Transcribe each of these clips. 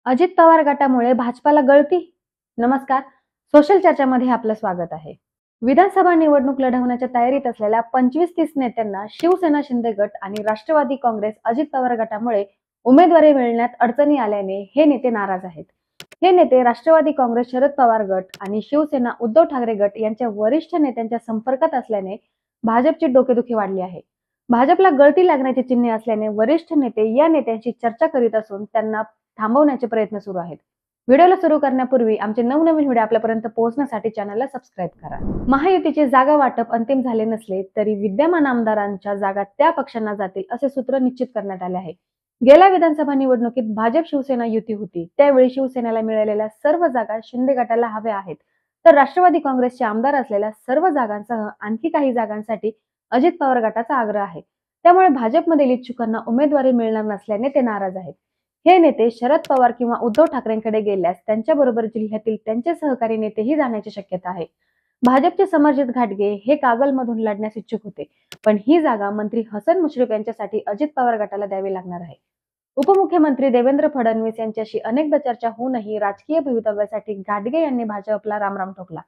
अजित पवार गटामुळे भाजपाला गळती. नमस्कार. सोशल चर्चामध्ये आपलं स्वागत आहे. विधानसभा निवडणूक लढवण्याच्या तयारीत असलेल्या 25-30 नेत्यांना शिवसेना शिंदे गट आणि राष्ट्रवादी काँग्रेस अजित पवार गटामुळे उमेदवारी मिळण्यात अडचणी आल्याने हे नेते नाराज आहेत. हे नेते राष्ट्रवादी काँग्रेस शरद पवार गट आणि शिवसेना उद्धव ठाकरे गट यांच्या वरिष्ठ नेत्यांच्या संपर्कात असल्याने भाजपची डोकेदुखी वाढली आहे. भाजपला गळती लागण्याची चिन्हे असल्याने वरिष्ठ नेते या नेत्यांशी चर्चा करीत असून त्यांना थांबवण्याचे प्रयत्न सुरू आहेत. व्हिडिओला सुरू करण्यापूर्वी आमचे नवनवीन व्हिडिओ आपल्यापर्यंत पोहोचण्यासाठी चॅनलला सबस्क्राइब करा. महायुतीचे जागा वाटप अंतिम झाले नसले तरी विद्यमान आमदारांच्या जागा त्या पक्षांना जातील असे सूत्र निश्चित करण्यात आले आहे. गेल्या विधानसभा निवडणुकीत भाजप शिवसेना युती होती. त्यावेळी शिवसेनेला मिळालेल्या सर्व जागा शिंदे गटाला हव्या आहेत, तर राष्ट्रवादी काँग्रेसचे आमदार असलेल्या सर्व जागांसह आणखी काही जागांसाठी अजित पवार गटाचा आग्रह आहे. त्यामुळे भाजपमधील इच्छुकांना उमेदवारी मिळणार नसल्याने ते नाराज आहेत. हे नेते शरद पवार किंवा उद्धव ठाकरेंकडे गेल्यास त्यांच्याबरोबर जिल्ह्यातील त्यांचे सहकारी नेतेही जाण्याची शक्यता आहे. भाजपचे समर्जित घाटगे हे कागलमधून लढण्यास इच्छुक होते, पण ही जागा मंत्री हसन मुश्रीफ यांच्यासाठी अजित पवार गटाला द्यावी लागणार आहे. उपमुख्यमंत्री देवेंद्र फडणवीस यांच्याशी अनेकदा चर्चा होऊनही राजकीय भवितव्यासाठी घाटगे यांनी भाजपला रामराम ठोकला.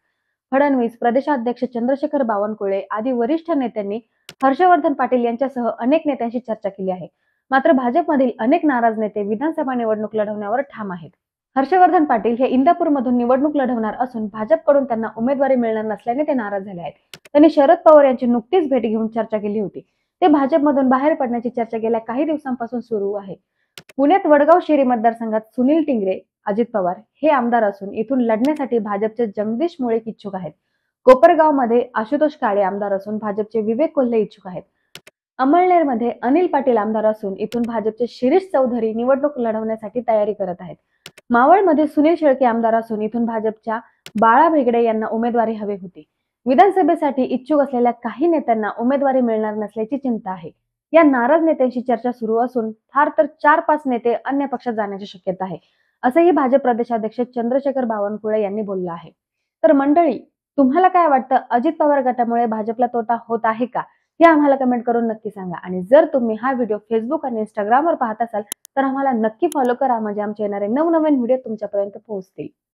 फडणवीस, प्रदेशाध्यक्ष चंद्रशेखर बावनकुळे आदी वरिष्ठ नेत्यांनी हर्षवर्धन पाटील यांच्यासह अनेक नेत्यांशी चर्चा केली आहे. मात्र भाजपमधील अनेक नाराज नेते विधानसभा निवडणूक लढवण्यावर ठाम आहेत. हर्षवर्धन पाटील हे इंदापूरमधून निवडणूक लढवणार असून भाजपकडून त्यांना उमेदवारी मिळणार नसल्याने ते नाराज झाले आहेत. त्यांनी शरद पवार यांची नुकतीच भेट घेऊन चर्चा केली होती. ते भाजपमधून बाहेर पडण्याची चर्चा गेल्या काही दिवसांपासून सुरू आहे. पुण्यात वडगाव शिरी मतदारसंघात सुनील टिंगरे, अजित पवार हे आमदार असून इथून लढण्यासाठी भाजपचे जगदीश मुळीक इच्छुक आहेत. कोपरगावमध्ये आशुतोष काळे आमदार असून भाजपचे विवेक कोल्हे इच्छुक आहेत. अमळनेरमध्ये अनिल पाटील आमदार असून इथून भाजपचे शिरीष चौधरी निवडणूक लढवण्यासाठी तयारी करत आहेत. मावळमध्ये सुनील शेळके आमदार असून इथून भाजपच्या बाळा भेगडे यांना उमेदवारी हवी होती. विधानसभेसाठी इच्छुक असलेल्या काही नेत्यांना उमेदवारी मिळणार नसल्याची चिंता आहे. या नाराज नेत्यांशी चर्चा सुरू असून फार तर 4-5 नेते अन्य पक्षात जाण्याची शक्यता आहे, असेही भाजप प्रदेशाध्यक्ष चंद्रशेखर बावनकुळे यांनी बोललं आहे. तर मंडळी, तुम्हाला काय वाटतं, अजित पवार गटामुळे भाजपला तोटा होत आहे का? हे आम्हाला कमेंट करून नक्की सांगा. आणि जर तुम्ही हा व्हिडिओ फेसबुक आणि इंस्टाग्रामवर पाहत असाल तर आम्हाला नक्की फॉलो करा, म्हणजे आमचे येणारे नवनवीन व्हिडिओ तुमच्यापर्यंत पोहोचतील.